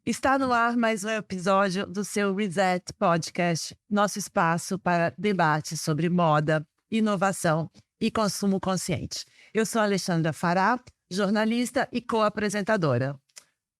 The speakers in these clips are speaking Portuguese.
Está no ar mais um episódio do seu Reset Podcast, nosso espaço para debate sobre moda, inovação e consumo consciente. Eu sou Alexandra Fará, jornalista e co-apresentadora.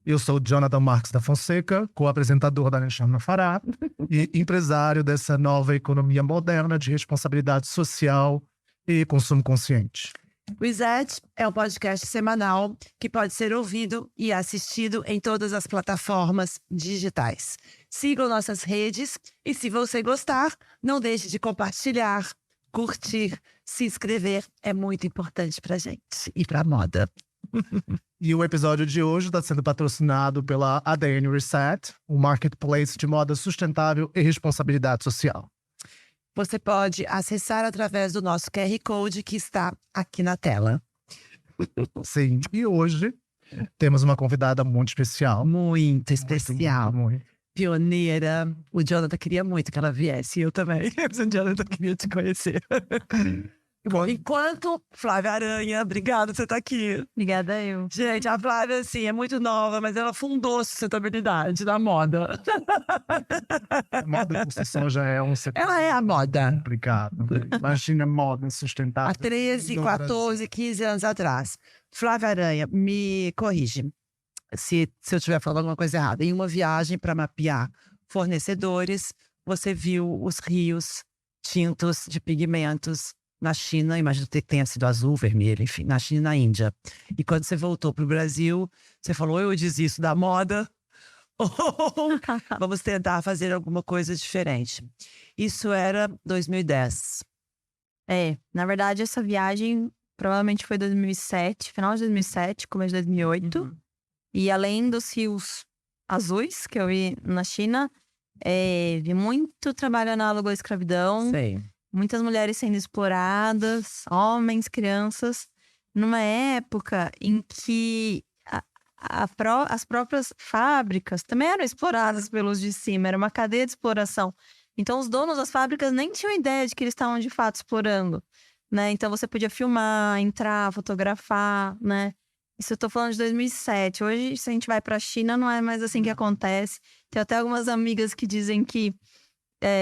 Eu sou Jonathan Marques da Fonseca, co-apresentador da Alexandra Fará e empresário dessa nova economia moderna de responsabilidade social e consumo consciente. Reset é um podcast semanal que pode ser ouvido e assistido em todas as plataformas digitais. Sigam nossas redes e, se você gostar, não deixe de compartilhar, curtir, se inscrever. É muito importante pra gente e pra moda. E o episódio de hoje está sendo patrocinado pela ADN Reset, um marketplace de moda sustentável e responsabilidade social. Você pode acessar através do nosso QR Code que está aqui na tela. Sim, e hoje temos uma convidada muito especial. Muito especial. Muito. Pioneira. O Jonathan queria muito que ela viesse, eu também. O Jonathan queria te conhecer. Bom, enquanto Flávia Aranha, obrigada por você estar aqui. Obrigada eu. Gente, a Flávia, assim, é muito nova, mas ela fundou a sustentabilidade da moda. A moda por si só já é um setor Ela é a moda. complicado. Imagina moda sustentável. Há 13, no 14, 15 anos atrás. Flávia Aranha, me corrige se eu estiver falando alguma coisa errada. Em uma viagem para mapear fornecedores, você viu os rios tintos de pigmentos na China, imagino que tenha sido azul, vermelho, enfim, na China e na Índia. E quando você voltou para o Brasil, você falou, eu disse isso da moda, ou vamos tentar fazer alguma coisa diferente. Isso era 2010. Na verdade, essa viagem provavelmente foi 2007, final de 2007, começo de 2008. Uhum. E além dos rios azuis que eu vi na China, vi muito trabalho análogo à escravidão. Sei. Muitas mulheres sendo exploradas, homens, crianças, numa época em que as próprias fábricas também eram exploradas pelos de cima, era uma cadeia de exploração. Então, os donos das fábricas nem tinham ideia de que eles estavam de fato explorando, né? Então, você podia filmar, entrar, fotografar, né? Isso eu tô falando de 2007. Hoje, se a gente vai pra China, não é mais assim que acontece. Tem até algumas amigas que dizem que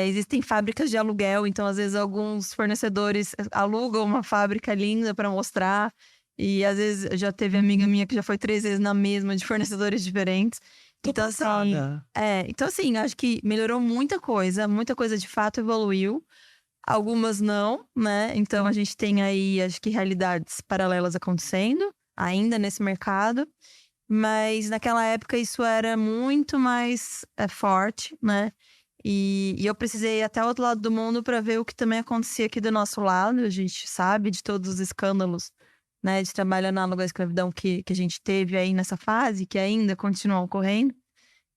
existem fábricas de aluguel, então às vezes alguns fornecedores alugam uma fábrica linda para mostrar, e às vezes já teve amiga minha que já foi 3 vezes na mesma, de fornecedores diferentes. Então assim, acho que melhorou muita coisa de fato evoluiu, algumas não, né? Então a gente tem aí, acho que realidades paralelas acontecendo, ainda nesse mercado, mas naquela época isso era muito mais forte, né? E eu precisei ir até o outro lado do mundo para ver o que também acontecia aqui do nosso lado. A gente sabe de todos os escândalos, né, de trabalho análogo à escravidão que a gente teve aí nessa fase, que ainda continuam ocorrendo.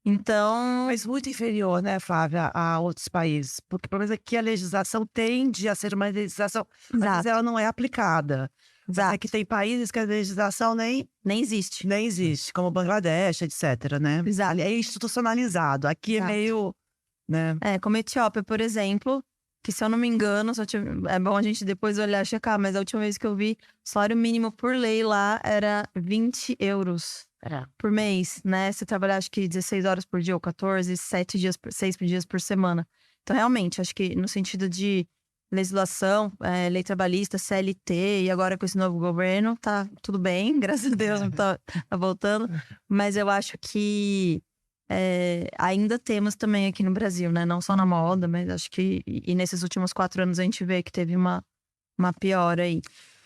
Então... Mas muito inferior, né, Flávia, a outros países. Porque, pelo menos aqui, a legislação tende a ser uma legislação, mas ela não é aplicada. Exato. É que tem países que a legislação nem existe. Nem existe, como Bangladesh, etc, né? Exato. É institucionalizado. Aqui Exato. É meio... né? Como a Etiópia, por exemplo, que se eu não me engano, é bom a gente depois olhar e checar, mas a última vez que eu vi, o salário mínimo por lei lá era 20 euros por mês, né? Você trabalhar acho que 16 horas por dia ou 14, 6 dias por semana. Então, realmente, acho que no sentido de legislação, lei trabalhista, CLT, e agora com esse novo governo, tá tudo bem, graças a Deus, tá voltando. Mas eu acho que ainda temos também aqui no Brasil, né? Não só na moda, mas acho que e nesses últimos 4 anos a gente vê que teve uma piora aí.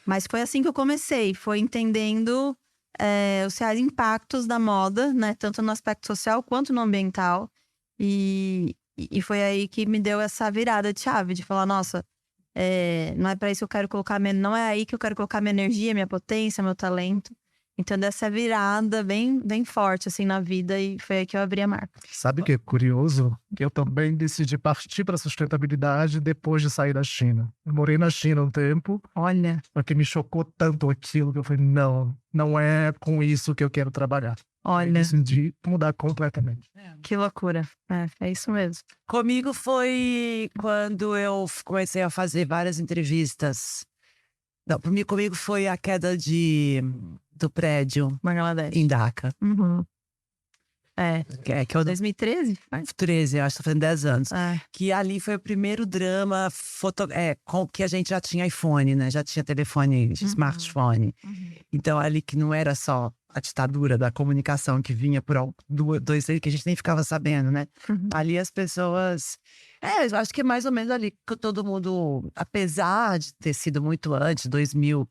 Mas foi assim que eu comecei, foi entendendo os reais impactos da moda, né? Tanto no aspecto social quanto no ambiental. E foi aí que me deu essa virada de chave, de falar, nossa, não é para isso que eu quero colocar, não é aí que eu quero colocar minha energia, minha potência, meu talento. Então, dessa virada bem, bem forte, assim, na vida, e foi aí que eu abri a marca. Sabe o que é curioso? Que eu também decidi partir para a sustentabilidade depois de sair da China. Eu morei na China um tempo. Olha. Porque me chocou tanto aquilo que eu falei, não é com isso que eu quero trabalhar. Olha, Decidi mudar completamente. que loucura. É isso mesmo. Comigo foi quando eu comecei a fazer várias entrevistas. Não, comigo foi a queda do prédio Bangladesh. em Dhaka. Uhum. É, Que é o 2013? Faz? 13, eu acho que tá fazendo 10 anos. É. Que ali foi o primeiro drama com que a gente já tinha iPhone, né? Já tinha telefone, smartphone. Então, ali que não era só a ditadura da comunicação que vinha por dois que a gente nem ficava sabendo, né? Uhum. Ali as pessoas. Eu acho que é mais ou menos ali que todo mundo, apesar de ter sido muito antes, 2000,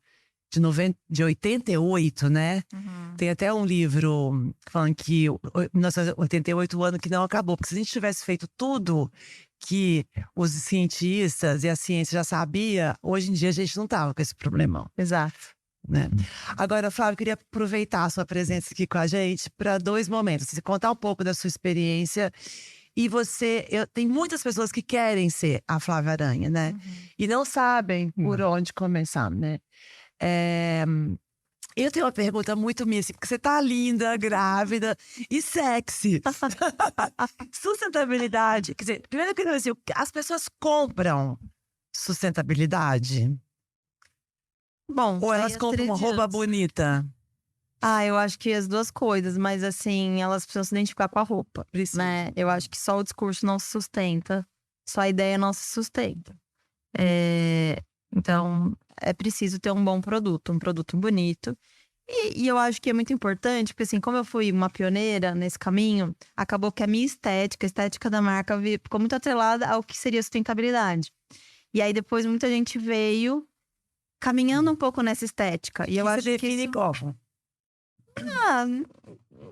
de 88, né? Tem até um livro falando que 1988 o ano que não acabou. Porque se a gente tivesse feito tudo que os cientistas e a ciência já sabia, hoje em dia a gente não tava com esse problemão, Exato. né? Agora, Flávio, eu queria aproveitar a sua presença aqui com a gente para 2 momentos. Você contar um pouco da sua experiência. E tem muitas pessoas que querem ser a Flávia Aranha, né? E não sabem por onde começar, né? Eu tenho uma pergunta muito minha, assim, porque você tá linda, grávida e sexy. Sustentabilidade. Quer dizer, primeiro que assim, as pessoas compram sustentabilidade? Bom, Ou aí elas as compram uma roupa 13 bonita? eu acho que as duas coisas, mas assim, elas precisam se identificar com a roupa, Precisa. né? Eu acho que só o discurso não se sustenta, só a ideia não se sustenta. Então, é preciso ter um bom produto, um produto bonito. E eu acho que é muito importante, porque assim, como eu fui uma pioneira nesse caminho, acabou que a minha estética, a estética da marca, ficou muito atrelada ao que seria sustentabilidade. E aí depois muita gente veio caminhando um pouco nessa estética. E eu acho você que define isso... como? Não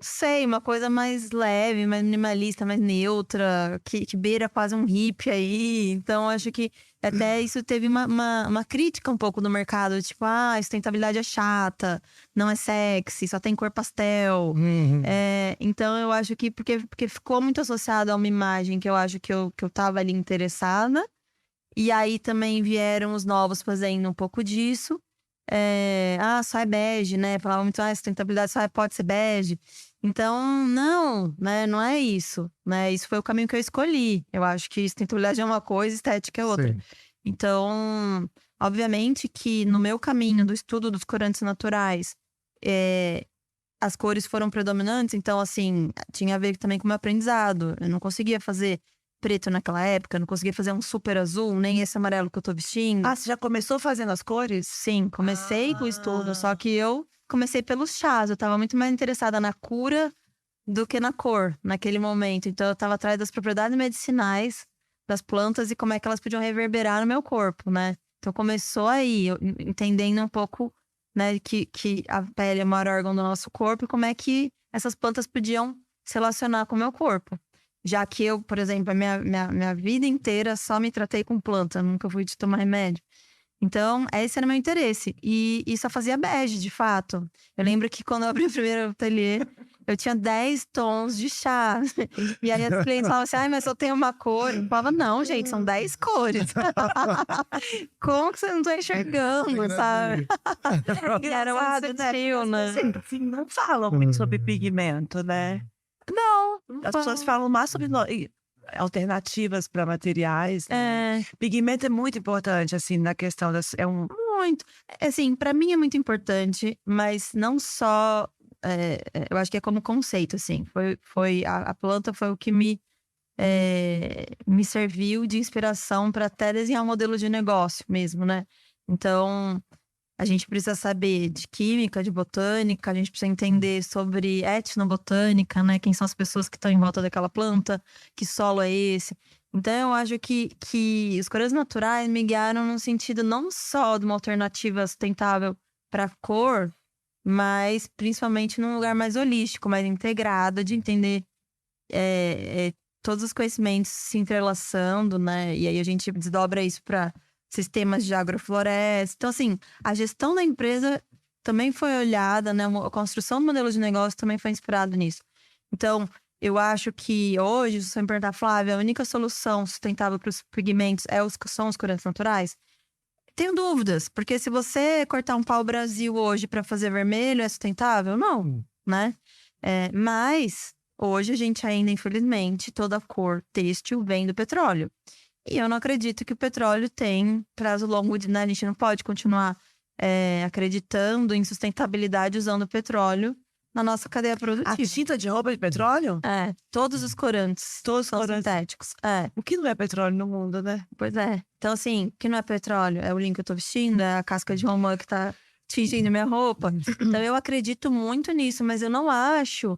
sei, uma coisa mais leve, mais minimalista, mais neutra, que beira quase um hippie aí. Então, acho que até isso teve uma crítica um pouco do mercado. Tipo, a sustentabilidade é chata, não é sexy, só tem cor pastel. Então, eu acho que porque ficou muito associado a uma imagem que eu acho que eu tava ali interessada. E aí também vieram os novos fazendo um pouco disso. Só é bege, né? Falava muito, sustentabilidade só pode ser bege. Então, não, né? Não é isso, né? Isso foi o caminho que eu escolhi. Eu acho que sustentabilidade é uma coisa, estética é outra. Sim. Então, obviamente que no meu caminho do estudo dos corantes naturais, as cores foram predominantes. Então, assim, tinha a ver também com o meu aprendizado. Eu não conseguia fazer preto naquela época, não conseguia fazer um super azul, nem esse amarelo que eu tô vestindo. Você já começou fazendo as cores? Sim, comecei com o estudo, só que eu comecei pelos chás. Eu tava muito mais interessada na cura do que na cor, naquele momento. Então, eu tava atrás das propriedades medicinais das plantas e como é que elas podiam reverberar no meu corpo, né? Então, começou aí, eu entendendo um pouco, né, que a pele é o maior órgão do nosso corpo e como é que essas plantas podiam se relacionar com o meu corpo. Já que eu, por exemplo, a minha vida inteira só me tratei com planta, nunca fui de tomar remédio. Então, esse era meu interesse. E só fazia bege, de fato. Eu lembro que quando eu abri o primeiro ateliê, eu tinha 10 tons de chá. E aí as clientes falavam assim, mas só tem uma cor. Eu falava, não, gente, são 10 cores. Como que você não tá enxergando, sabe? E era um sutil, né? Assim, não falam muito sobre pigmento, né? Não. As pessoas falam mais sobre alternativas para materiais, né? Pigmento é muito importante, assim, na questão Muito. Assim, para mim é muito importante, mas não só... eu acho que é como conceito, assim. A planta foi o que me serviu de inspiração para até desenhar um modelo de negócio mesmo, né? Então, a gente precisa saber de química, de botânica, a gente precisa entender sobre etnobotânica, né? Quem são as pessoas que estão em volta daquela planta, que solo é esse. Então, eu acho que os corantes naturais me guiaram no sentido não só de uma alternativa sustentável para cor, mas principalmente num lugar mais holístico, mais integrado, de entender todos os conhecimentos se entrelaçando, né? E aí a gente desdobra isso para sistemas de agrofloresta. Então, assim, a gestão da empresa também foi olhada, né? A construção do modelo de negócio também foi inspirada nisso. Então, eu acho que hoje, se você me perguntar, Flávia, a única solução sustentável para os pigmentos são os corantes naturais? Tenho dúvidas, porque se você cortar um pau-brasil hoje para fazer vermelho, é sustentável? Não, né? Mas, hoje a gente ainda, infelizmente, toda a cor têxtil vem do petróleo. E eu não acredito que o petróleo tem prazo longo, né? A gente não pode continuar acreditando em sustentabilidade usando o petróleo na nossa cadeia A produtiva. tinta de roupa de petróleo? Todos os corantes Todos os são corantes. sintéticos. O que não é petróleo no mundo, né? Pois é. Então, assim, o que não é petróleo? É o linho que eu tô vestindo, é a casca de romã que tá tingindo minha roupa. Então, eu acredito muito nisso, mas eu não acho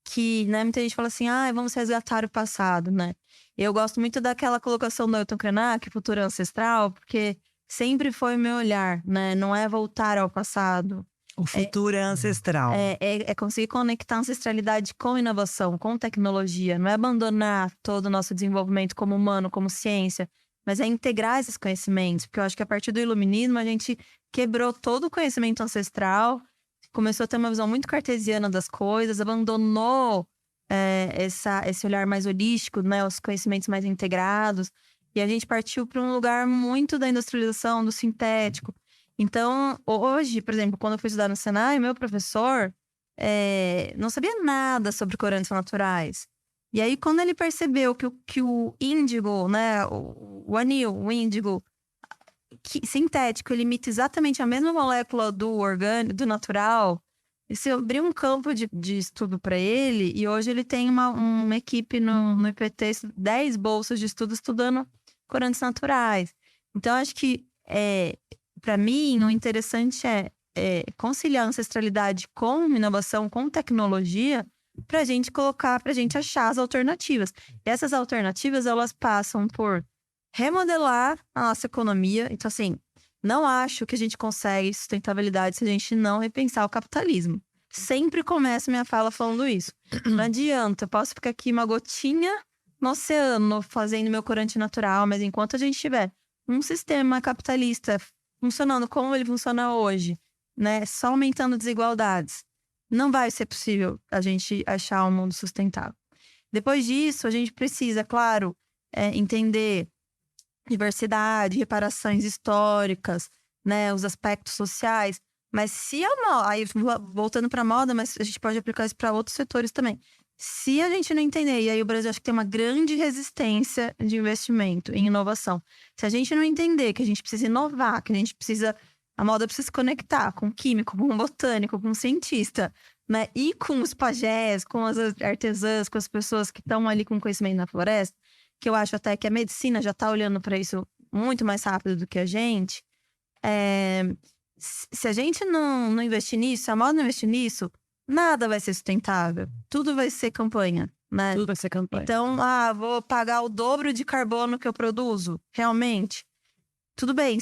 que, né? Muita gente fala assim, vamos resgatar o passado, né? Eu gosto muito daquela colocação do Ailton Krenak, futuro ancestral, porque sempre foi o meu olhar, né? Não é voltar ao passado. O futuro é ancestral. É conseguir conectar a ancestralidade com inovação, com tecnologia. Não é abandonar todo o nosso desenvolvimento como humano, como ciência, mas é integrar esses conhecimentos. Porque eu acho que a partir do iluminismo a gente quebrou todo o conhecimento ancestral, começou a ter uma visão muito cartesiana das coisas, abandonou esse olhar mais holístico, né? Os conhecimentos mais integrados. E a gente partiu para um lugar muito da industrialização, do sintético. Então, hoje, por exemplo, quando eu fui estudar no Senai, meu professor não sabia nada sobre corantes naturais. E aí, quando ele percebeu que o índigo, né, o anil, o índigo sintético, ele imita exatamente a mesma molécula do orgânico, do natural, isso abriu um campo de estudo para ele. E hoje ele tem uma equipe no IPT, 10 bolsas de estudo estudando corantes naturais. Então, acho que para mim, o interessante é conciliar a ancestralidade com inovação, com tecnologia, para a gente achar as alternativas. E essas alternativas, elas passam por remodelar a nossa economia. Então, assim, não acho que a gente consegue sustentabilidade se a gente não repensar o capitalismo. Sempre começo minha fala falando isso. Não adianta, eu posso ficar aqui uma gotinha no oceano fazendo meu corante natural, mas enquanto a gente tiver um sistema capitalista funcionando como ele funciona hoje, né, só aumentando desigualdades, não vai ser possível a gente achar um mundo sustentável. Depois disso, a gente precisa, claro, entender diversidade, reparações históricas, né, os aspectos sociais, mas se aí voltando para a moda, mas a gente pode aplicar isso para outros setores também. Se a gente não entender, e aí o Brasil acho que tem uma grande resistência de investimento em inovação. Se a gente não entender que a gente precisa inovar, que a moda precisa se conectar com o químico, com o botânico, com o cientista, né? E com os pajés, com as artesãs, com as pessoas que estão ali com conhecimento na floresta, que eu acho até que a medicina já está olhando para isso muito mais rápido do que a gente. Se a gente não investir nisso, se a moda não investir nisso, nada vai ser sustentável. Tudo vai ser campanha, né? Tudo vai ser campanha. Então, vou pagar o dobro de carbono que eu produzo. Realmente? Tudo bem,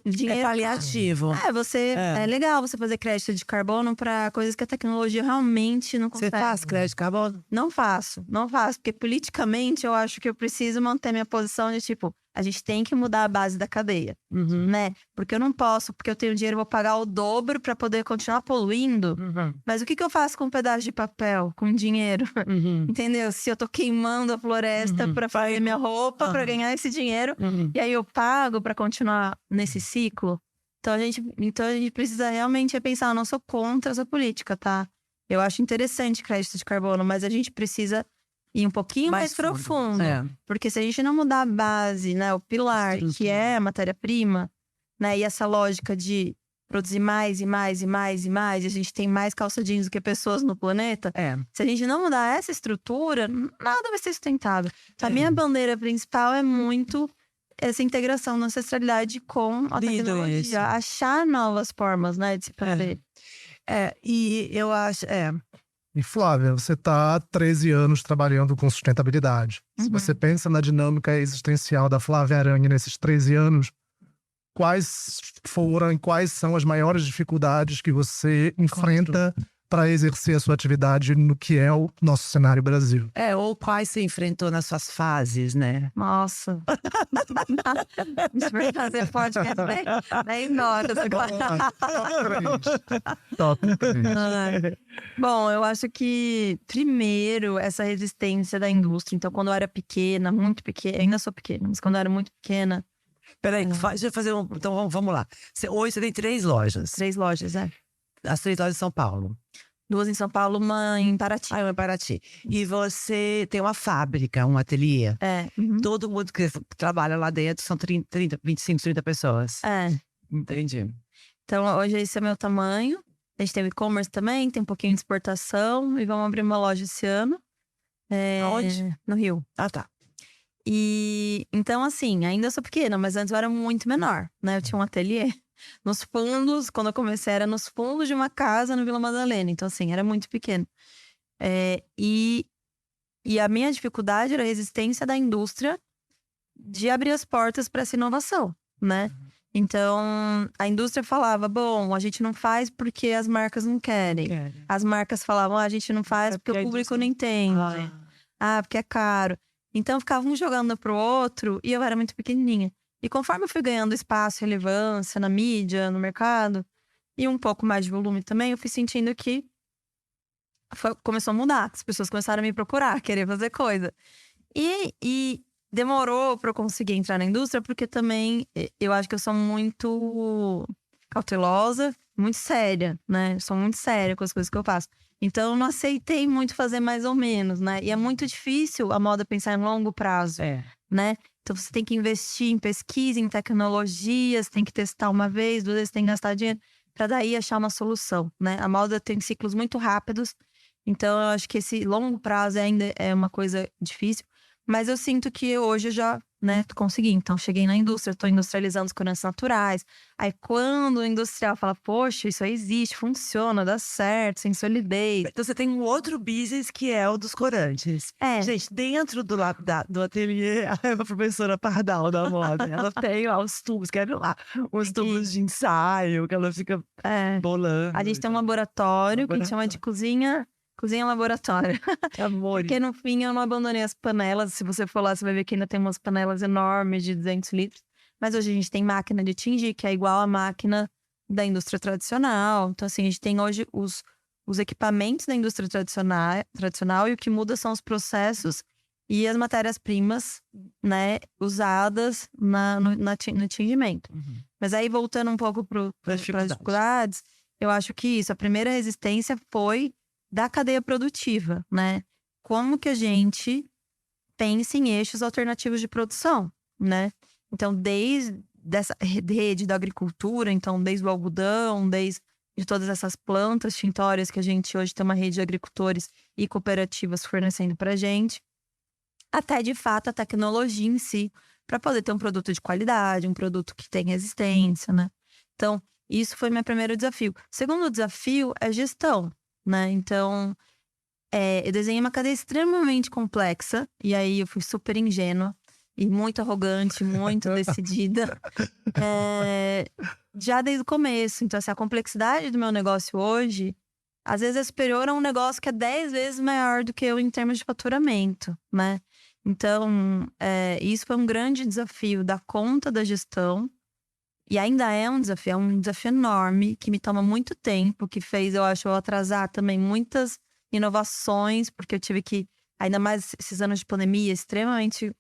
dinheiro É paliativo. É legal você fazer crédito de carbono para coisas que a tecnologia realmente não Você consegue. faz crédito de carbono? Não faço, porque politicamente eu acho que eu preciso manter minha posição de tipo, a gente tem que mudar a base da cadeia, né? Porque eu não posso, porque eu tenho dinheiro, eu vou pagar o dobro para poder continuar poluindo. Mas o que eu faço com um pedaço de papel, com dinheiro? Entendeu? Se eu tô queimando a floresta para fazer minha roupa, para ganhar esse dinheiro, e aí eu pago para continuar nesse ciclo. Então a gente precisa realmente repensar. Eu não sou contra essa política, tá? Eu acho interessante crédito de carbono, mas a gente precisa ir um pouquinho mais profundo. Porque se a gente não mudar a base, né, o pilar, que é a matéria-prima, né, e essa lógica de produzir mais e mais e mais e mais, e a gente tem mais calça jeans do que pessoas no planeta, se a gente não mudar essa estrutura, nada vai ser sustentável. Então, a minha bandeira principal é muito essa integração da ancestralidade com a tecnologia. Achar novas formas, né, de se fazer. E eu acho... E Flávia, você está há 13 anos trabalhando com sustentabilidade. Se você pensa na dinâmica existencial da Flávia Aranha nesses 13 anos, quais são as maiores dificuldades que você enfrenta para exercer a sua atividade no que é o nosso cenário Brasil? Ou quais você enfrentou nas suas fases, né? Nossa. Isso vai fazer podcast bem horas agora. Bom, eu acho que, primeiro, essa resistência da indústria. Então, quando eu era pequena, muito pequena, ainda sou pequena, mas quando eu era muito pequena... Peraí, deixa eu fazer Então, vamos lá. Hoje você tem 3 lojas. 3 lojas, As 3 lojas de São Paulo. 2 em São Paulo, uma em Paraty. Ah, em Paraty. E você tem uma fábrica, um ateliê. Uhum. Todo mundo que trabalha lá dentro são 25, 30 pessoas. Entendi. Então, hoje esse é meu tamanho. A gente tem o e-commerce também, tem um pouquinho de exportação. E vamos abrir uma loja esse ano. Aonde? No Rio. Ah, tá. E então, assim, ainda sou pequena, mas antes eu era muito menor, né? Eu tinha um ateliê nos fundos, quando eu comecei, era nos fundos de uma casa no Vila Madalena. Então, assim, era muito pequeno. E a minha dificuldade era a resistência da indústria de abrir as portas para essa inovação, né? Então, a indústria falava, bom, a gente não faz porque as marcas não querem. As marcas falavam, a gente não faz porque o público não entende. Porque é caro. Então, ficavam um jogando pro outro e eu era muito pequenininha. E conforme eu fui ganhando espaço, relevância na mídia, no mercado, e um pouco mais de volume também, eu fui sentindo que começou a mudar. As pessoas começaram a me procurar, querer fazer coisa. E demorou para eu conseguir entrar na indústria, porque também eu acho que eu sou muito cautelosa, muito séria, né? Eu sou muito séria com as coisas que eu faço. Então, eu não aceitei muito fazer mais ou menos, né? E é muito difícil a moda pensar em longo prazo, né? Então, você tem que investir em pesquisa, em tecnologias, tem que testar uma vez, 2 vezes, tem que gastar dinheiro para daí achar uma solução, né? A moda tem ciclos muito rápidos, então eu acho que esse longo prazo ainda é uma coisa difícil. Mas eu sinto que hoje eu já, né, consegui. Então, cheguei na indústria, estou industrializando os corantes naturais. Aí, quando o industrial fala, poxa, isso aí existe, funciona, dá certo, sem solidez. Então, você tem um outro business que é o dos corantes. Gente, dentro do ateliê, é uma professora Pardal da moda. Ela tem lá os tubos, quer ver lá? Os tubos de ensaio, que ela fica bolando. A gente tem um laboratório que chama de cozinha laboratório. Amor. Porque no fim eu não abandonei as panelas. Se você for lá, você vai ver que ainda tem umas panelas enormes de 200 litros. Mas hoje a gente tem máquina de tingir, que é igual à máquina da indústria tradicional. Então, assim, a gente tem hoje os equipamentos da indústria tradicional e o que muda são os processos e as matérias-primas, né, usadas no tingimento. Mas aí, voltando um pouco para as dificuldades, eu acho que isso, a primeira resistência foi da cadeia produtiva, né? Como que a gente pensa em eixos alternativos de produção, né? Então, desde essa rede da agricultura, então desde o algodão, desde de todas essas plantas tintórias que a gente hoje tem uma rede de agricultores e cooperativas fornecendo para a gente, até de fato a tecnologia em si, para poder ter um produto de qualidade, um produto que tem resistência, né? Então, isso foi meu primeiro desafio. O segundo desafio é gestão, né? Então, eu desenhei uma cadeia extremamente complexa, e aí eu fui super ingênua e muito arrogante, muito decidida, já desde o começo. Então, assim, a complexidade do meu negócio hoje, às vezes é superior a um negócio que é 10 vezes maior do que eu em termos de faturamento, né? Então, isso foi um grande desafio, dar conta da gestão. E ainda é um desafio enorme, que me toma muito tempo, que fez, eu acho, eu atrasar também muitas inovações, porque eu tive que, ainda mais esses anos de pandemia, extremamente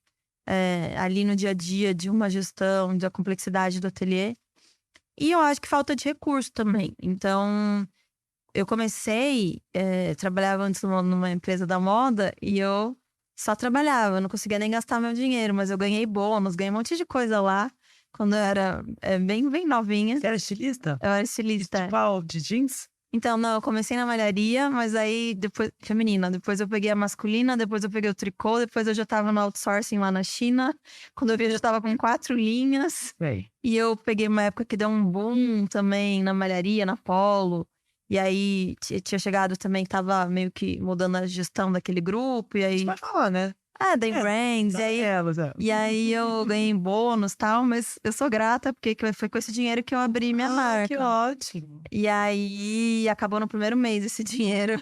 ali no dia a dia de uma gestão, da complexidade do ateliê. E eu acho que falta de recurso também. Então, eu comecei, trabalhava antes numa empresa da moda e eu só trabalhava, eu não conseguia nem gastar meu dinheiro, mas eu ganhei bônus, ganhei um monte de coisa lá. Quando eu era bem, bem novinha. Você era estilista? Eu era estilista. Tipo, de jeans? Então, não, eu comecei na malharia, mas aí depois, feminina. Depois eu peguei a masculina, depois eu peguei o tricô, depois eu já tava no outsourcing lá na China. Quando eu vi, eu já tava com 4 linhas. E eu peguei uma época que deu um boom também na malharia, na Polo. E aí tinha chegado também, tava meio que mudando a gestão daquele grupo. E aí. Você vai falar, né? Day Brands, e aí eu ganhei bônus e tal, mas eu sou grata, porque foi com esse dinheiro que eu abri minha marca. Que ótimo! E aí, acabou no primeiro mês esse dinheiro.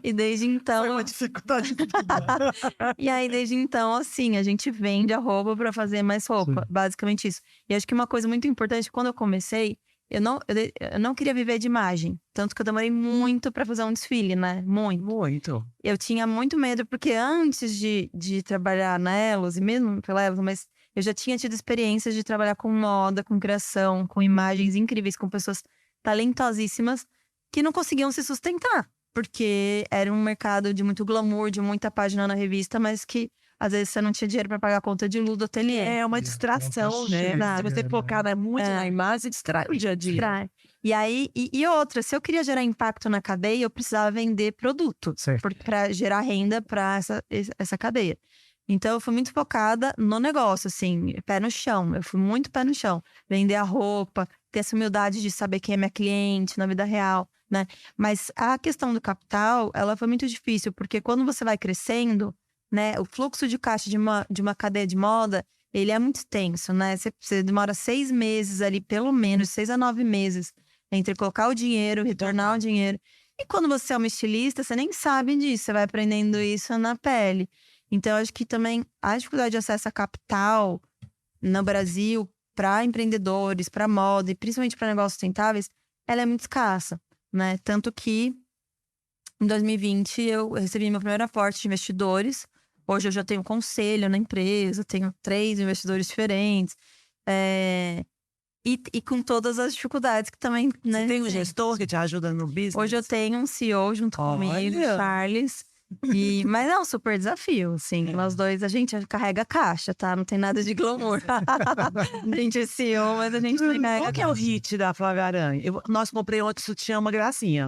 E desde então... Foi uma dificuldade. E aí, desde então, assim, a gente vende a roupa pra fazer mais roupa. Sim. Basicamente isso. E acho que uma coisa muito importante, quando eu comecei, eu não queria viver de imagem. Tanto que eu demorei muito pra fazer um desfile, né? Muito. Eu tinha muito medo, porque antes de trabalhar na Elos, e mesmo pela Elos, mas eu já tinha tido experiências de trabalhar com moda, com criação, com imagens incríveis, com pessoas talentosíssimas. que não conseguiam se sustentar. Porque era um mercado de muito glamour, de muita página na revista, mas que às vezes você não tinha dinheiro para pagar a conta de luz do ateliê. É uma distração, né? Se você focar muito na imagem, distrai o dia a dia. Distrai. E aí, e outra, se eu queria gerar impacto na cadeia, eu precisava vender produto para gerar renda para essa cadeia. Então, eu fui muito focada no negócio, assim, pé no chão. Eu fui muito pé no chão. Vender a roupa, ter essa humildade de saber quem é minha cliente na vida real, né? Mas a questão do capital, ela foi muito difícil, porque quando você vai crescendo, né, o fluxo de caixa de uma cadeia de moda, ele é muito extenso, né? Você demora 6 meses ali, pelo menos, 6 a 9 meses, entre colocar o dinheiro, retornar o dinheiro. E quando você é uma estilista, você nem sabe disso, você vai aprendendo isso na pele. Então, eu acho que também a dificuldade de acesso a capital no Brasil para empreendedores, para moda e principalmente para negócios sustentáveis, ela é muito escassa, né? Tanto que em 2020 eu recebi meu primeiro aporte de investidores. Hoje eu já tenho conselho na empresa, tenho 3 investidores diferentes. E com todas as dificuldades que também, né? Você tem um gestor que te ajuda no business? Hoje eu tenho um CEO junto comigo, Charles. Mas é um super desafio, assim. Nós dois, a gente carrega caixa, tá? Não tem nada de glamour. A gente é CEO, mas a gente também carrega. Qual que é o hit da Flávia Aranha? Nós comprei ontem sutiã, uma gracinha.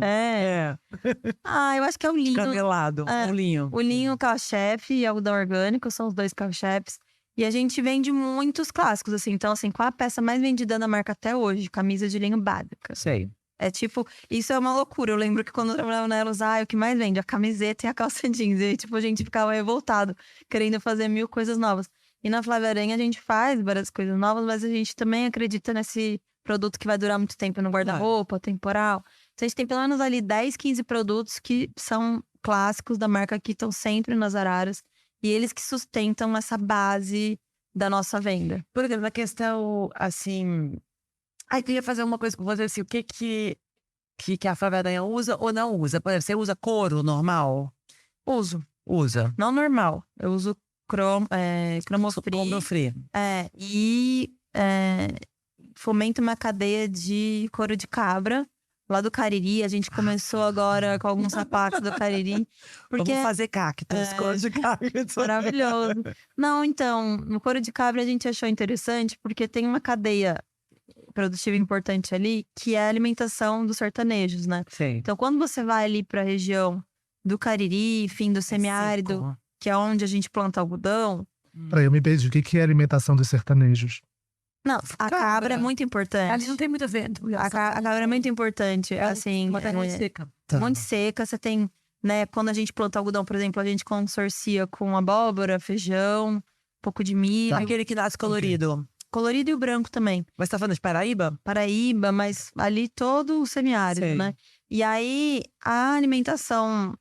Eu acho que é o linho. Canelado, um linho. O linho, carro-chefe e algodão orgânico são os 2 carro-chefes. E a gente vende muitos clássicos, assim. Então, assim, qual a peça mais vendida na marca até hoje? Camisa de linho básica. Sei. É tipo, isso é uma loucura. Eu lembro que quando eu trabalhava na Elos, o que mais vende? A camiseta e a calça jeans. E tipo, a gente ficava revoltado, querendo fazer 1000 coisas novas. E na Flávia Aranha a gente faz várias coisas novas, mas a gente também acredita nesse produto que vai durar muito tempo no guarda-roupa, temporal. Então a gente tem pelo menos ali 10, 15 produtos que são clássicos da marca, que estão sempre nas araras. E eles que sustentam essa base da nossa venda. Por exemplo, na questão, assim... eu queria fazer uma coisa com você, assim, o que a Flávia Aranha usa ou não usa? Por exemplo, você usa couro normal? Uso. Usa. Não normal. Eu uso cromofree. Cromofree. E fomento uma cadeia de couro de cabra, lá do Cariri. A gente começou agora com alguns sapatos do Cariri. Porque vamos fazer cactos, couro de cactos. Maravilhoso. Não, então, no couro de cabra a gente achou interessante, porque tem uma cadeia produtiva importante ali, que é a alimentação dos sertanejos, né? Sim. Então, quando você vai ali para a região do Cariri, fim do semiárido, que é onde a gente planta algodão... Peraí, eu me perdi. O que é a alimentação dos sertanejos? Não, a cabra é muito importante. Ali não tem muito vento. A cabra é muito importante, assim... Uma terra muito seca. Muito seca. Você tem, né, quando a gente planta algodão, por exemplo, a gente consorcia com abóbora, feijão, um pouco de milho. Aquele que nasce colorido. Colorido e o branco também. Mas você tá falando de Paraíba? Paraíba, mas ali todo o semiárido, né? E aí, a alimentação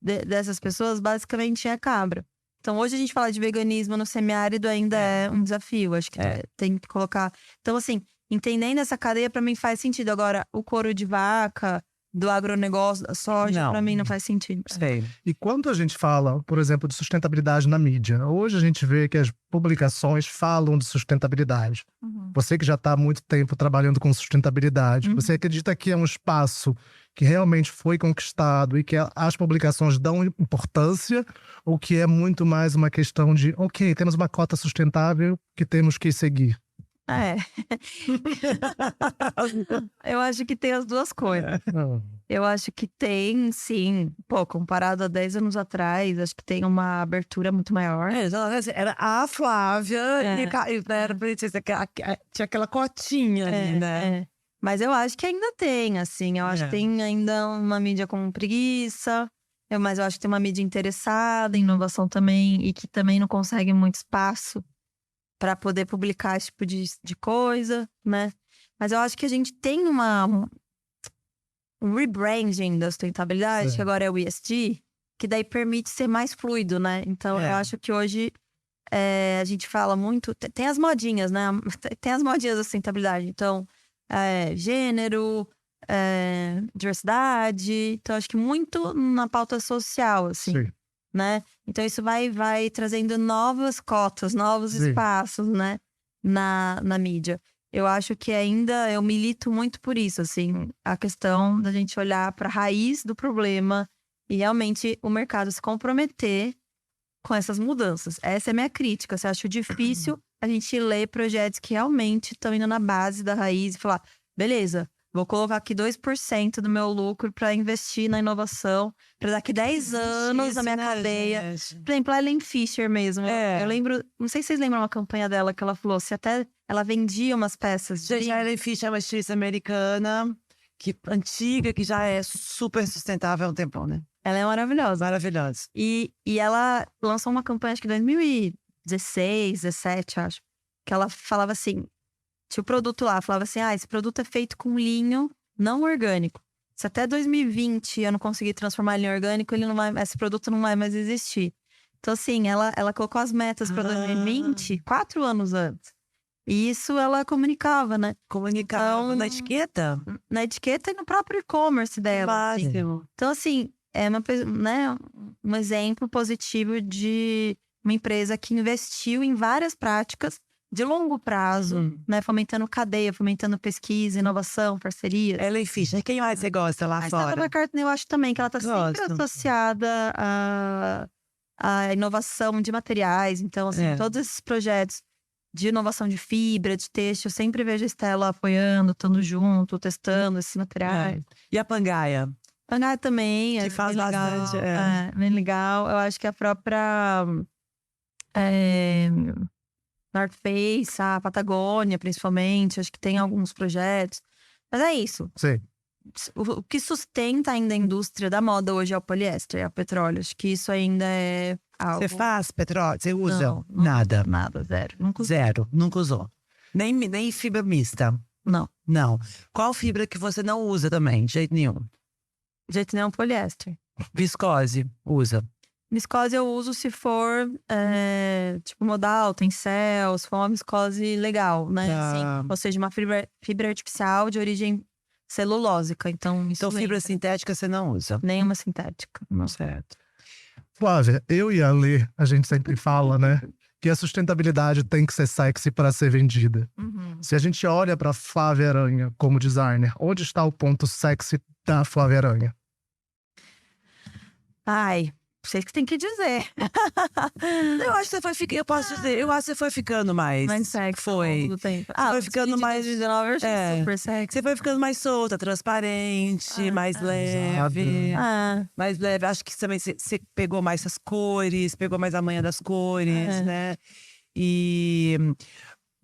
dessas pessoas basicamente é cabra. Então, hoje a gente fala de veganismo no semiárido ainda é um desafio. Acho que tem que colocar... Então, assim, entendendo essa cadeia, pra mim faz sentido. Agora, o couro de vaca, do agronegócio, da soja, pra mim não faz sentido. Sei. E quando a gente fala, por exemplo, de sustentabilidade na mídia, hoje a gente vê que as publicações falam de sustentabilidade. Você que já está há muito tempo trabalhando com sustentabilidade, você acredita que é um espaço que realmente foi conquistado e que as publicações dão importância, ou que é muito mais uma questão de, ok, temos uma cota sustentável que temos que seguir? Eu acho que tem as duas coisas. Eu acho que tem, sim. Pô, comparado a 10 anos atrás, acho que tem uma abertura muito maior. Era a Flávia, tinha aquela cotinha ali, né? Mas eu acho que ainda tem, assim. Eu acho que tem ainda uma mídia com preguiça. Mas eu acho que tem uma mídia interessada em inovação também, e que também não consegue muito espaço para poder publicar esse tipo de coisa, né? Mas eu acho que a gente tem um rebranding da sustentabilidade, que agora é o ESG, que daí permite ser mais fluido, né? Então, eu acho que hoje a gente fala muito... Tem as modinhas, né? Tem as modinhas da sustentabilidade. Então, gênero, diversidade. Então, acho que muito na pauta social, assim. Sim. Né? Então isso vai trazendo novas cotas, novos espaços, né? Na mídia. eu acho que ainda eu milito muito por isso, assim, a questão da gente olhar para a raiz do problema e realmente o mercado se comprometer com essas mudanças. Essa é a minha crítica. Eu acho difícil a gente ler projetos que realmente estão indo na base da raiz e falar, beleza, vou colocar aqui 2% do meu lucro para investir na inovação, para daqui 10 anos na minha cadeia. Por exemplo, a Ellen Fisher mesmo. Eu lembro, não sei se vocês lembram uma campanha dela que ela falou, se até ela vendia umas peças. Gente, a Ellen Fisher é uma estilista americana, antiga, que já é super sustentável há um tempão, né? Ela é maravilhosa. Maravilhosa. E ela lançou uma campanha, acho que em 2016, 17, acho. Que ela falava assim, tinha o produto lá, falava assim, esse produto é feito com linho não orgânico. Se até 2020 eu não conseguir transformar ele em orgânico, esse produto não vai mais existir. Então, assim, ela colocou as metas para 2020, 4 anos antes. E isso ela comunicava, né? Comunicava Então, na etiqueta? Na etiqueta e no próprio e-commerce dela. Assim. Então, assim, é um exemplo positivo de uma empresa que investiu em várias práticas de longo prazo, né? Fomentando cadeia, fomentando pesquisa, inovação, parcerias. Ellen Fisher, quem mais você gosta lá fora? A Stella McCartney, eu acho também que ela está sempre associada à inovação de materiais. Então, assim, todos esses projetos de inovação de fibra, de texto, eu sempre vejo a Stella apoiando, estando junto, testando esses materiais. E a Pangaia? Pangaia também. Que faz bastante. Bem legal. Eu acho que a própria North Face, a Patagônia, principalmente, acho que tem alguns projetos. Mas é isso. Sim. O que sustenta ainda a indústria da moda hoje é o poliéster, é o petróleo. Acho que isso ainda é algo... Você faz petróleo? Você usa? Não, Nada. Nada, zero. Nunca usei. Zero, nunca usou. Nem fibra mista? Não. Não. Qual fibra que você não usa também, de jeito nenhum? De jeito nenhum, poliéster. Viscose, usa? Viscose eu uso se for, tipo, modal, tencel, se for uma viscose legal, né? Assim, ou seja, uma fibra artificial de origem celulósica. Então fibra sintética você não usa? Nenhuma sintética. Não. Certo. Flávia, eu e a Lê, a gente sempre fala, né? Que a sustentabilidade tem que ser sexy para ser vendida. Se a gente olha para Flávia Aranha como designer, onde está o ponto sexy da Flávia Aranha? Vocês que tem que dizer. Eu acho que você foi ficando. Eu posso dizer, eu acho que você foi ficando mais. Mais sexy. Foi. Foi ficando mais. Super sexy. Você foi ficando mais solta, transparente, mais leve. Mais leve. Acho que também você pegou mais essas cores, pegou mais a manha das cores, né?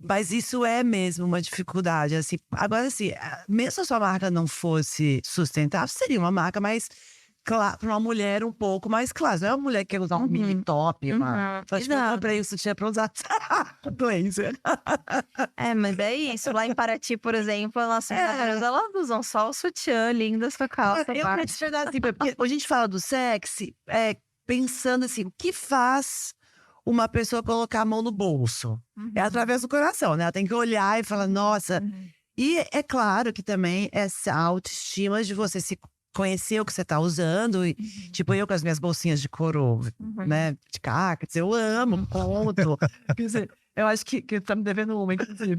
Mas isso é mesmo uma dificuldade. Assim. Agora, assim, mesmo se a sua marca não fosse sustentável, seria uma marca mais. Claro, para uma mulher um pouco mais clara. Não é uma mulher que quer usar um mini top. Eu comprei o sutiã para usar blazer. Mas é isso. Lá em Paraty, por exemplo, as nossas elas usam só o sutiã, lindas com a calça. Eu acredito assim, porque a gente fala do sexy, pensando assim, o que faz uma pessoa colocar a mão no bolso? É através do coração, né? Ela tem que olhar e falar, nossa. E é claro que também essa autoestima de você se conhecer o que você tá usando. E, tipo, eu com as minhas bolsinhas de couro, né? De caca, eu amo, ponto. Quer dizer, eu acho que tá me devendo uma, inclusive.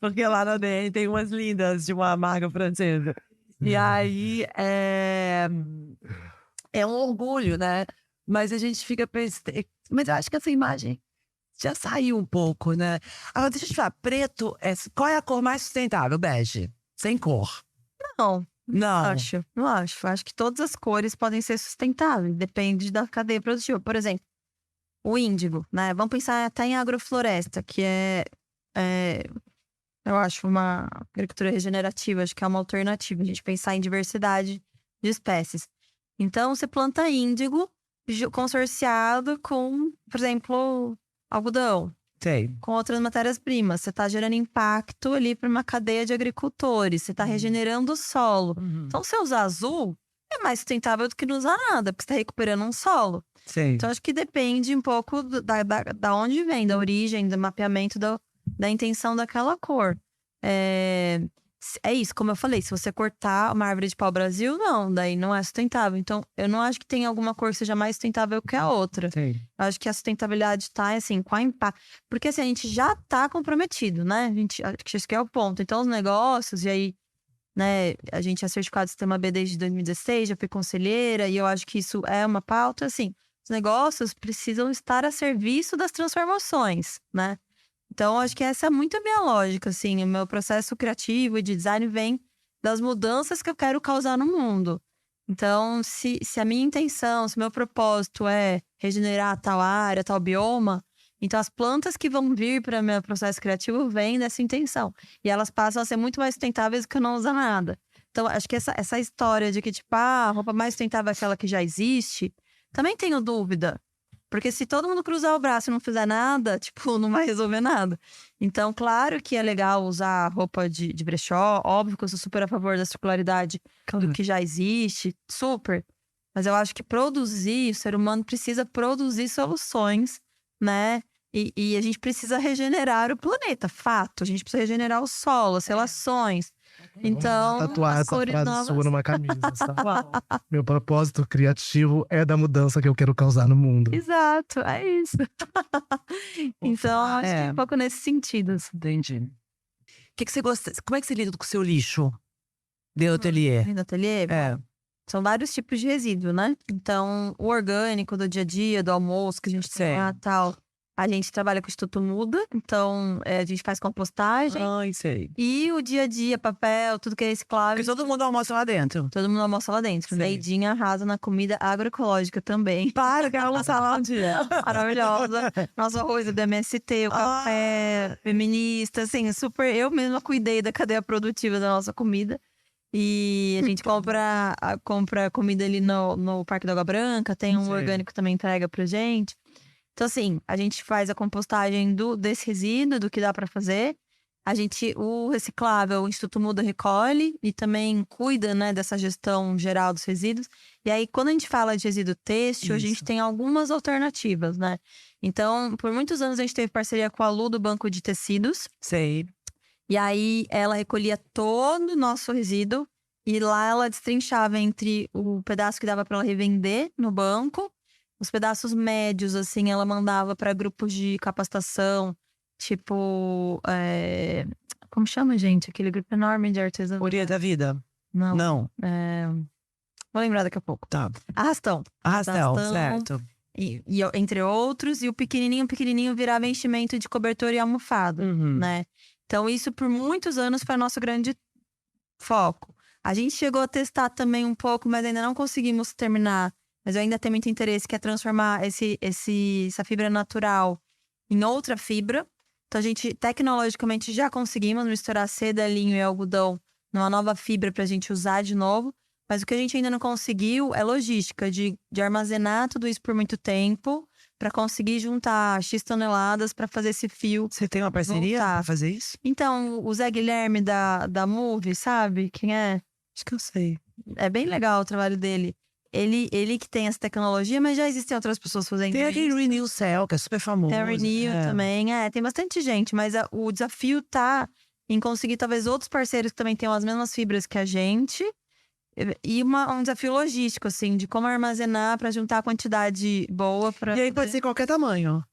Porque lá na DN tem umas lindas de uma marca francesa. E aí, é um orgulho, né? Mas a gente fica pensando... Mas eu acho que essa imagem já saiu um pouco, né? Agora, deixa eu te falar, preto, qual é a cor mais sustentável? Bege. Sem cor. Não acho. Acho que todas as cores podem ser sustentáveis. Depende da cadeia produtiva. Por exemplo, o índigo, né? Vamos pensar até em agrofloresta, que eu acho uma agricultura regenerativa. Acho que é uma alternativa. A gente pensar em diversidade de espécies. Então, você planta índigo consorciado com, por exemplo, algodão. Sei. Com outras matérias-primas. Você está gerando impacto ali para uma cadeia de agricultores. Você está regenerando o solo. Então, se você usar azul, é mais sustentável do que não usar nada, porque você está recuperando um solo. Sim. Então, acho que depende um pouco da onde vem, da origem, do mapeamento da intenção daquela cor. É isso, como eu falei, se você cortar uma árvore de pau-brasil, não, daí não é sustentável. Então, eu não acho que tem alguma cor que seja mais sustentável que a outra. Sim. Eu acho que a sustentabilidade tá, assim, com a impacto. Porque, assim, a gente já tá comprometido, né? Acho que esse que é o ponto. Então, os negócios, e aí, né, a gente é certificado do Sistema B desde 2016, já fui conselheira, e eu acho que isso é uma pauta, assim, os negócios precisam estar a serviço das transformações, né? Então, acho que essa é muito a minha lógica, assim. O meu processo criativo e de design vem das mudanças que eu quero causar no mundo. Então, se a minha intenção, se o meu propósito é regenerar tal área, tal bioma, então as plantas que vão vir para o meu processo criativo vêm dessa intenção. E elas passam a ser muito mais sustentáveis do que eu não usar nada. Então, acho que essa história de que, tipo, a roupa mais sustentável é aquela que já existe, também tenho dúvida. Porque se todo mundo cruzar o braço e não fizer nada, tipo, não vai resolver nada. Então, claro que é legal usar roupa de brechó. Óbvio que eu sou super a favor da circularidade do que já existe. Super. Mas eu acho que produzir, o ser humano precisa produzir soluções, né? E a gente precisa regenerar o planeta, fato. A gente precisa regenerar o solo, as relações. Então, Tatuar as essa cores frase novas. sua numa camisa, sabe? Meu propósito criativo é da mudança que eu quero causar no mundo. Exato, é isso. Então, acho que é um pouco nesse sentido. Assim. Entendi. O que você gosta? Como é que você lida com o seu lixo de ateliê? No ateliê, É. são vários tipos de resíduo, né? Então, o orgânico do dia a dia, do almoço que a gente tem lá e tal. A gente trabalha com o Instituto Muda, então a gente faz compostagem. Ai, sei. E o dia a dia, papel, tudo que é reciclável. Porque todo mundo almoça lá dentro. Todo mundo almoça lá dentro. Sei. Neidinha arrasa na comida agroecológica também. Para, quero almoçar lá um dia. Maravilhosa. Nosso arroz é do MST, o café feminista, assim, super. Eu mesma cuidei da cadeia produtiva da nossa comida. E a gente compra comida ali no Parque da Água Branca, tem um Sei. orgânico que também entrega pra gente. Então, assim, a gente faz a compostagem desse resíduo, do que dá pra fazer. O reciclável, o Instituto Muda recolhe e também cuida, né, dessa gestão geral dos resíduos. E aí, quando a gente fala de resíduo têxtil, a gente Isso. tem algumas alternativas, né? Então, por muitos anos a gente teve parceria com a Lu do Banco de Tecidos. Sei. E aí, ela recolhia todo o nosso resíduo e lá ela destrinchava entre o pedaço que dava para ela revender no banco, os pedaços médios, assim, ela mandava para grupos de capacitação, tipo, como chama, gente? Aquele grupo enorme de artesãos. Oria da vida? Não. Não. Vou lembrar daqui a pouco. Tá. Arrastão. Arrastão, Arrastão. certo. E entre outros, e o pequenininho virava enchimento de cobertor e almofada, Uhum. né? Então, isso por muitos anos foi nosso grande foco. A gente chegou a testar também um pouco, mas ainda não conseguimos terminar. Mas eu ainda tenho muito interesse, que é transformar essa fibra natural em outra fibra. Então, a gente, tecnologicamente, já conseguimos misturar seda, linho e algodão numa nova fibra para a gente usar de novo. Mas o que a gente ainda não conseguiu é logística, de armazenar tudo isso por muito tempo, para conseguir juntar X toneladas para fazer esse fio. Você tem uma parceria Voltar. pra fazer isso? Então, o Zé Guilherme da Move, sabe? Quem é? Acho que eu sei. É bem legal o trabalho dele. Ele que tem essa tecnologia, mas já existem outras pessoas fazendo Tem aquele isso. Renew Cell, que é super famoso. Tem a Renew também. Tem bastante gente, mas o desafio tá em conseguir talvez outros parceiros que também tenham as mesmas fibras que a gente. E um desafio logístico, assim, de como armazenar para juntar a quantidade boa para. E aí pode ser qualquer tamanho.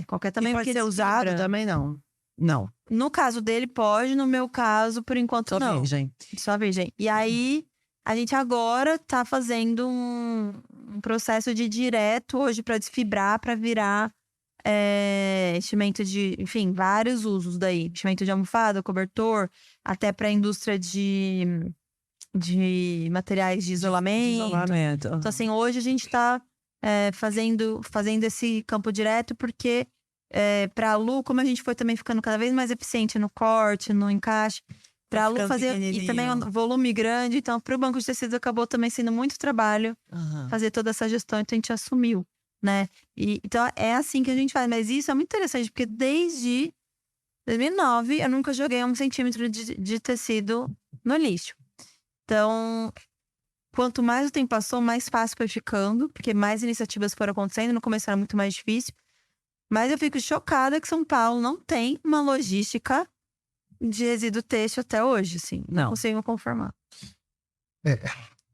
Qualquer tamanho. E pode porque ser usado fibra. também, não. Não. No caso dele, pode. No meu caso, por enquanto, Só não. virgem. Só virgem. E aí, a gente agora tá fazendo um processo de direto hoje para desfibrar, para virar enchimento de, enfim, vários usos daí. Enchimento de almofada, cobertor, até para a indústria de materiais de isolamento. Isolamento. Então, assim, hoje a gente tá fazendo esse campo direto, porque para a Lu, como a gente foi também ficando cada vez mais eficiente no corte, no encaixe, para a Lu ficando fazer, e também um volume grande, então para o banco de tecidos acabou também sendo muito trabalho fazer toda essa gestão, então a gente assumiu, né? Então é assim que a gente faz, mas isso é muito interessante, porque desde 2009 eu nunca joguei 1 centímetro de tecido no lixo. Então, quanto mais o tempo passou, mais fácil foi ficando, porque mais iniciativas foram acontecendo. No começo era muito mais difícil. Mas eu fico chocada que São Paulo não tem uma logística de resíduo têxtil até hoje, assim. Não Não. consigo conformar.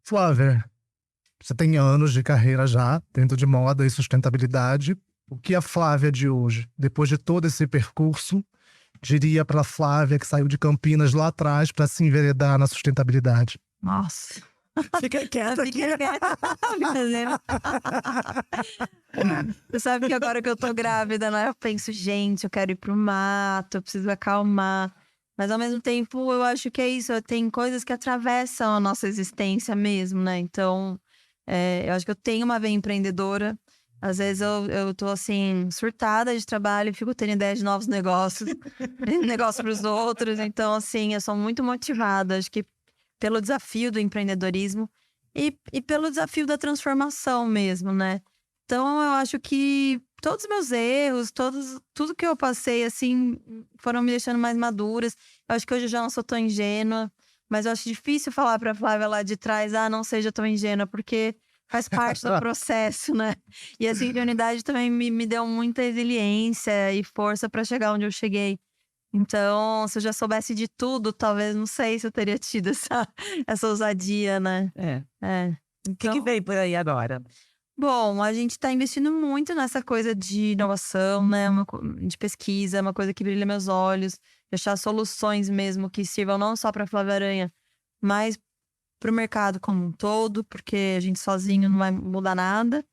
Flávia, você tem anos de carreira já dentro de moda e sustentabilidade. O que a Flávia de hoje, depois de todo esse percurso, diria para a Flávia que saiu de Campinas lá atrás para se enveredar na sustentabilidade? Nossa. Fica quieta aqui. Você sabe que agora que eu tô grávida, né? Eu penso, gente, eu quero ir pro mato, eu preciso acalmar. Mas ao mesmo tempo, eu acho que é isso. Tem coisas que atravessam a nossa existência mesmo, né? Então, eu acho que eu tenho uma veia empreendedora. Às vezes eu tô assim, surtada de trabalho, fico tendo ideia de novos negócios, negócio pros outros. Então, assim, eu sou muito motivada. Acho que pelo desafio do empreendedorismo e pelo desafio da transformação mesmo, né? Então, eu acho que todos os meus erros, tudo que eu passei, assim, foram me deixando mais maduras. Eu acho que hoje eu já não sou tão ingênua, mas eu acho difícil falar pra Flávia lá de trás, não seja tão ingênua, porque faz parte do processo, né? E essa ingenuidade também me deu muita resiliência e força pra chegar onde eu cheguei. Então, se eu já soubesse de tudo, talvez, não sei se eu teria tido essa ousadia, né? O que vem por aí agora? Bom, a gente está investindo muito nessa coisa de inovação, né? De pesquisa, uma coisa que brilha meus olhos, deixar soluções mesmo que sirvam não só para a Flávia Aranha, mas para o mercado como um todo, porque a gente sozinho não vai mudar nada.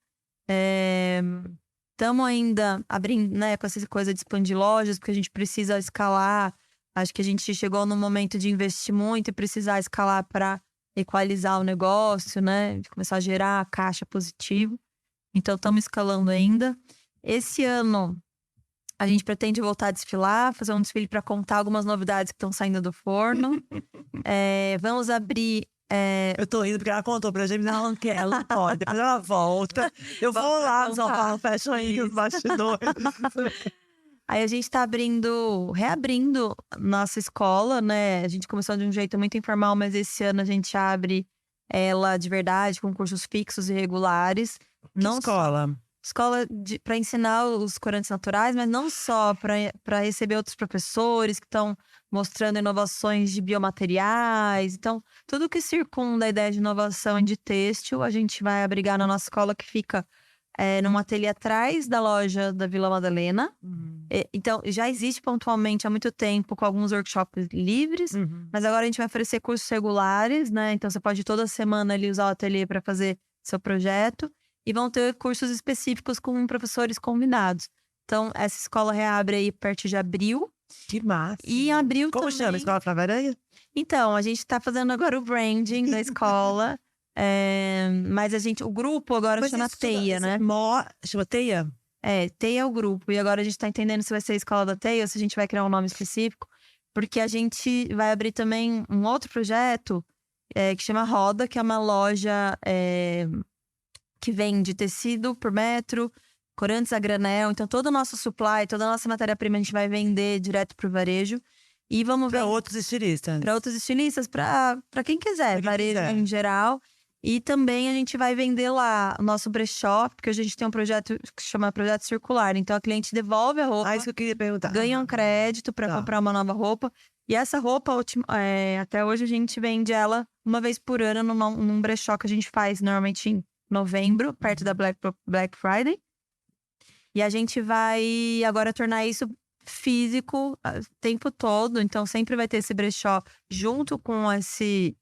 Estamos ainda abrindo, né, com essa coisa de expandir lojas, porque a gente precisa escalar. Acho que a gente chegou no momento de investir muito e precisar escalar para equalizar o negócio, né? De começar a gerar caixa positivo. Então, estamos escalando ainda. Esse ano, a gente pretende voltar a desfilar, fazer um desfile para contar algumas novidades que estão saindo do forno. Vamos abrir... Eu tô indo porque ela contou pra gente, mas ela não quer, ela não pode. Depois ela volta. Eu vou lá no São Paulo Fashion Week, os bastidores. Aí a gente tá reabrindo nossa escola, né? A gente começou de um jeito muito informal, mas esse ano a gente abre ela de verdade, com cursos fixos e regulares. Não escola. Escola para ensinar os corantes naturais, mas não só para receber outros professores que estão mostrando inovações de biomateriais. Então, tudo que circunda a ideia de inovação e de têxtil, a gente vai abrigar na nossa escola, que fica num ateliê atrás da loja da Vila Madalena. Então, já existe pontualmente há muito tempo com alguns workshops livres, mas agora a gente vai oferecer cursos regulares, né? Então, você pode toda semana ali usar o ateliê para fazer seu projeto. E vão ter cursos específicos com professores convidados. Então, essa escola reabre aí perto de abril. Que massa. E em abril Como também... chama? Escola Flávia Aranha? Então, a gente tá fazendo agora o branding da escola. Mas o grupo agora chama Teia, né? Chama Teia? Teia é o grupo. E agora a gente tá entendendo se vai ser a escola da Teia ou se a gente vai criar um nome específico. Porque a gente vai abrir também um outro projeto que chama Roda, que é uma loja... que vende tecido por metro, corantes a granel. Então, todo o nosso supply, toda a nossa matéria-prima, a gente vai vender direto pro varejo. E vamos ver... Para outros estilistas. Para outros estilistas, para quem quiser, varejo em geral. E também a gente vai vender lá o nosso brechó, porque hoje a gente tem um projeto que chama Projeto Circular. Então, a cliente devolve a roupa, Isso que eu queria perguntar. ganha um crédito para comprar uma nova roupa. E essa roupa, até hoje, a gente vende ela uma vez por ano num brechó que a gente faz normalmente em novembro, perto da Black Friday. E a gente vai agora tornar isso físico o tempo todo. Então, sempre vai ter esse brechó junto com esse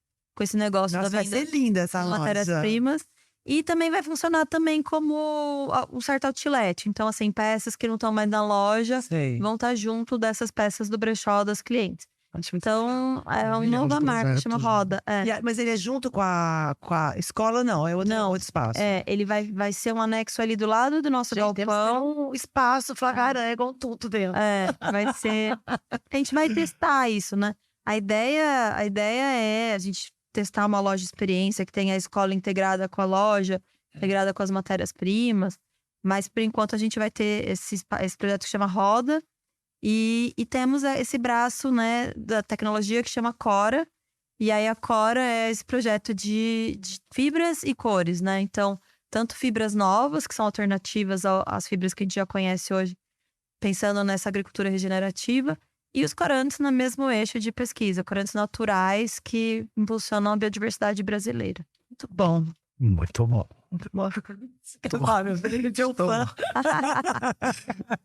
negócio da vai venda ser linda essa de loja. matérias-primas. E também vai funcionar também como um certo outlet. Então, assim, peças que não estão mais na loja vão estar junto dessas peças do brechó das clientes. Então, é uma nova marca, chama Roda. Mas ele é junto com a escola, não? É outro espaço? Ele vai ser um anexo ali do lado do nosso galpão. Um espaço Flávia Aranha com tudo dentro. Vai ser... A gente vai testar isso, né? A ideia é a gente testar uma loja de experiência que tenha a escola integrada com a loja, integrada com as matérias-primas. Mas, por enquanto, a gente vai ter esse projeto que chama Roda. E temos esse braço, né, da tecnologia que chama Cora. E aí a Cora é esse projeto de fibras e cores, né? Então, tanto fibras novas, que são alternativas às fibras que a gente já conhece hoje, pensando nessa agricultura regenerativa. E os corantes no mesmo eixo de pesquisa, corantes naturais que impulsionam a biodiversidade brasileira. Muito bom. Muito bom. Muito bom. Claro, de um fã.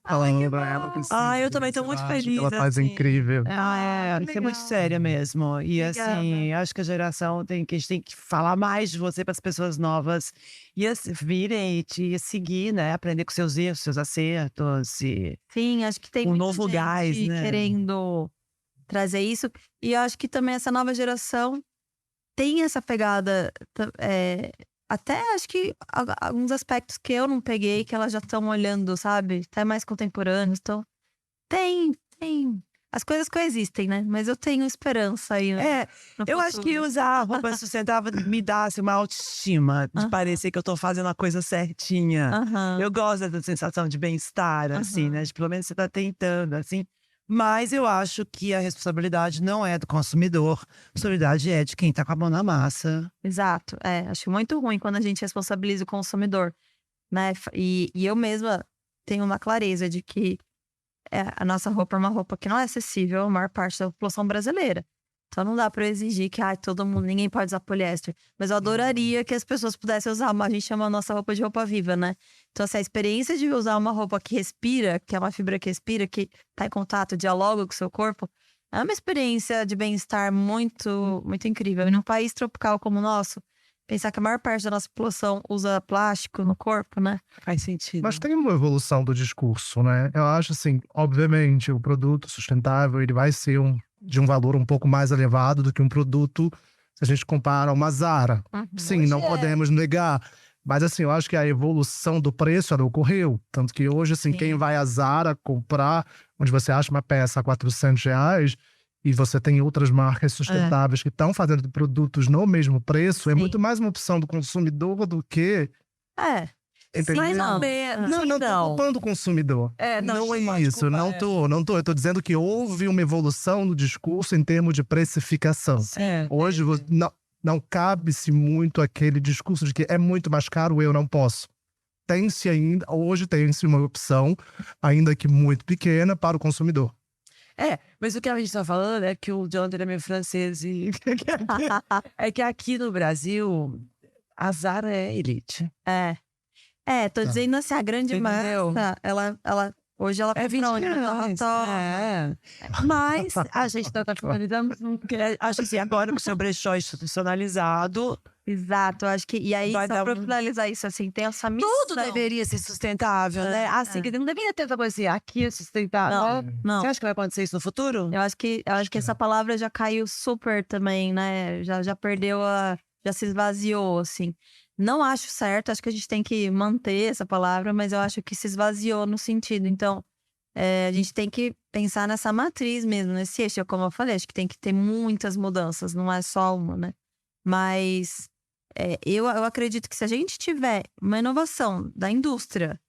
Falando pra ela que Eu também tô muito acho que feliz. ela faz assim. incrível. Isso é muito séria mesmo. E assim, acho que a geração a gente tem que falar mais de você para as pessoas novas e virem e te seguir, né? Aprender com seus erros, seus acertos. E Sim, acho que tem um muita novo gente gás, né? querendo trazer isso. E eu acho que também essa nova geração tem essa pegada. Até acho que alguns aspectos que eu não peguei, que elas já estão olhando, sabe? Até mais contemporâneos. Então, tem. As coisas coexistem, né? Mas eu tenho esperança aí. No Eu acho que futuro. usar roupa sustentável me dá assim, uma autoestima de parecer que eu tô fazendo a coisa certinha. Aham. Eu gosto dessa sensação de bem-estar, assim, né? De pelo menos você tá tentando, assim. Mas eu acho que a responsabilidade não é do consumidor, a responsabilidade é de quem tá com a mão na massa. Exato. Acho muito ruim quando a gente responsabiliza o consumidor, né? E eu mesma tenho uma clareza de que a nossa roupa é uma roupa que não é acessível à maior parte da população brasileira. Então não dá para eu exigir que ninguém pode usar poliéster. Mas eu adoraria que as pessoas pudessem usar a gente chama a nossa roupa de roupa viva, né? Então, assim, a experiência de usar uma roupa que respira, que é uma fibra que respira, que tá em contato, dialoga com o seu corpo, é uma experiência de bem-estar muito, muito incrível. E num país tropical como o nosso, pensar que a maior parte da nossa população usa plástico no corpo, né? Faz sentido. Mas tem uma evolução do discurso, né? Eu acho assim, obviamente, o produto sustentável ele vai ser de um valor um pouco mais elevado do que um produto, se a gente compara a uma Zara. Sim, não podemos negar. Mas assim, eu acho que a evolução do preço ela ocorreu. Tanto que hoje, assim, quem vai a Zara comprar, onde você acha uma peça a R$400, e você tem outras marcas sustentáveis que estão fazendo produtos no mesmo preço, é muito mais uma opção do consumidor do que… Entendeu? Mas não. Não tô culpando o consumidor. Não é isso, não tô. Eu tô dizendo que houve uma evolução no discurso em termos de precificação. Hoje não cabe-se muito aquele discurso de que é muito mais caro, eu não posso. Hoje tem-se uma opção, ainda que muito pequena, para o consumidor. Mas o que a gente tá falando é que o Jonathan é meio francês e… é que aqui no Brasil, a Zara é elite. Tô dizendo assim, a grande Entendeu? massa, hoje ela É 20 compra onde? reais. Mas a gente tá finalizando, porque acho assim, agora com o seu brechó institucionalizado, Exato, acho que… E aí, Vai só dar pra um- finalizar isso, assim, tem essa missão. tudo deveria ser sustentável, né? Assim, que não deveria ter essa coisa assim, aqui é sustentável. Não. Você acha que vai acontecer isso no futuro? Eu acho que essa palavra já caiu super também, né? Já perdeu já se esvaziou, assim. Não acho certo, acho que a gente tem que manter essa palavra, mas eu acho que se esvaziou no sentido. Então, a gente tem que pensar nessa matriz mesmo, nesse eixo. Como eu falei, acho que tem que ter muitas mudanças, não é só uma, né? Mas eu acredito que se a gente tiver uma inovação da indústria,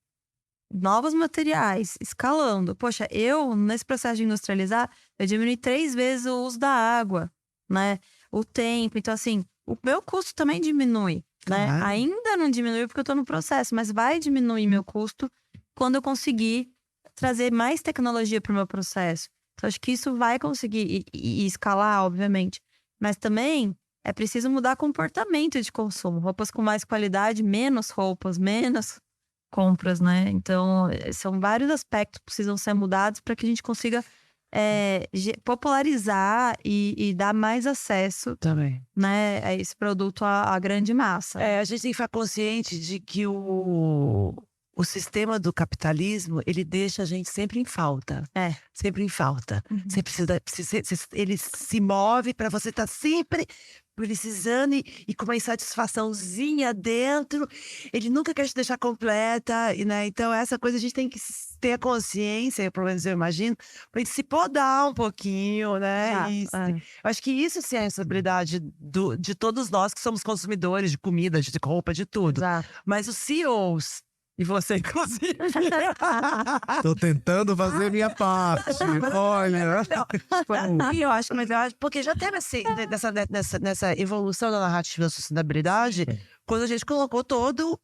novos materiais, escalando. Poxa, nesse processo de industrializar, eu diminui 3 vezes o uso da água, né? O tempo. Então, assim, o meu custo também diminui, né? Claro. Ainda não diminui porque eu tô no processo, mas vai diminuir meu custo quando eu conseguir trazer mais tecnologia para o meu processo. Então, acho que isso vai conseguir e escalar, obviamente. Mas também é preciso mudar comportamento de consumo. Roupas com mais qualidade, menos roupas, menos compras, né? Então, são vários aspectos que precisam ser mudados para que a gente consiga popularizar e dar mais acesso, Também. né, a esse produto à grande massa. A gente tem que ficar consciente de que o sistema do capitalismo, ele deixa a gente sempre em falta. Sempre em falta. Você ele se move para você estar sempre precisando e com uma insatisfaçãozinha dentro. Ele nunca quer te deixar completa, né? Então, essa coisa a gente tem que ter a consciência, pelo menos eu imagino, para se podar um pouquinho, né? Eu acho que isso sim é a responsabilidade de todos nós que somos consumidores de comida, de roupa, de tudo. Exato. Mas os CEOs, e você, inclusive. Tô tentando fazer minha parte. Olha. Eu acho, porque já teve assim, nessa evolução da narrativa da sustentabilidade, quando a gente colocou todo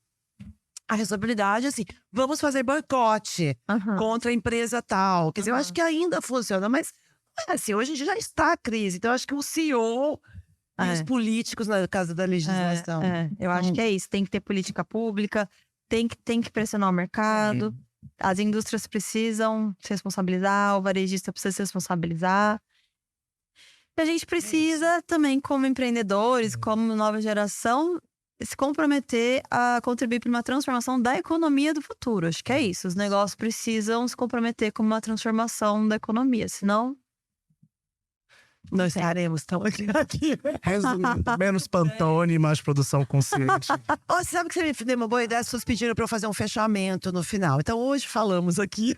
a responsabilidade, assim, vamos fazer boicote contra a empresa tal. Quer dizer, eu acho que ainda funciona, mas Assim, hoje em dia já está a crise. Então, acho que o CEO e os políticos, na casa da legislação. Eu acho que é isso. Tem que ter política pública, tem que pressionar o mercado. As indústrias precisam se responsabilizar, o varejista precisa se responsabilizar. E a gente precisa também, como empreendedores, como nova geração, se comprometer a contribuir para uma transformação da economia do futuro. Acho que é isso. Os negócios precisam se comprometer com uma transformação da economia, senão nós estaremos tão aqui. Resumindo, menos Pantone, mais produção consciente. Você sabe que você me deu uma boa ideia? As pessoas pediram para eu fazer um fechamento no final. Então, hoje falamos aqui.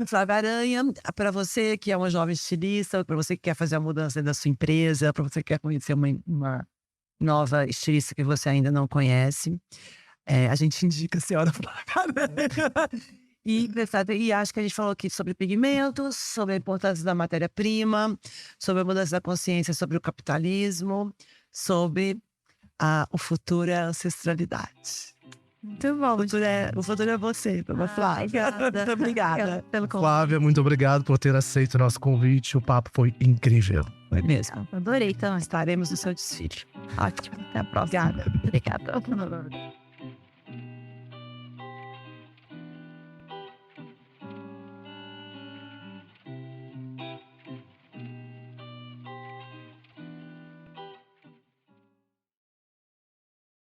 Flávia Aranha, para você que é uma jovem estilista, para você que quer fazer a mudança da sua empresa, para você que quer conhecer uma nova estilista que você ainda não conhece, a gente indica a senhora Flávia Aranha. E acho que a gente falou aqui sobre pigmentos, sobre a importância da matéria-prima, sobre a mudança da consciência, sobre o capitalismo, sobre o futuro é a ancestralidade. Muito bom. O futuro é você, Flávia. Obrigada. Obrigada pelo convite. Flávia, muito obrigado por ter aceito o nosso convite. O papo foi incrível. Foi mesmo. Adorei também. Estaremos no seu desfile. Ótimo. Até a próxima. Obrigada. Obrigada.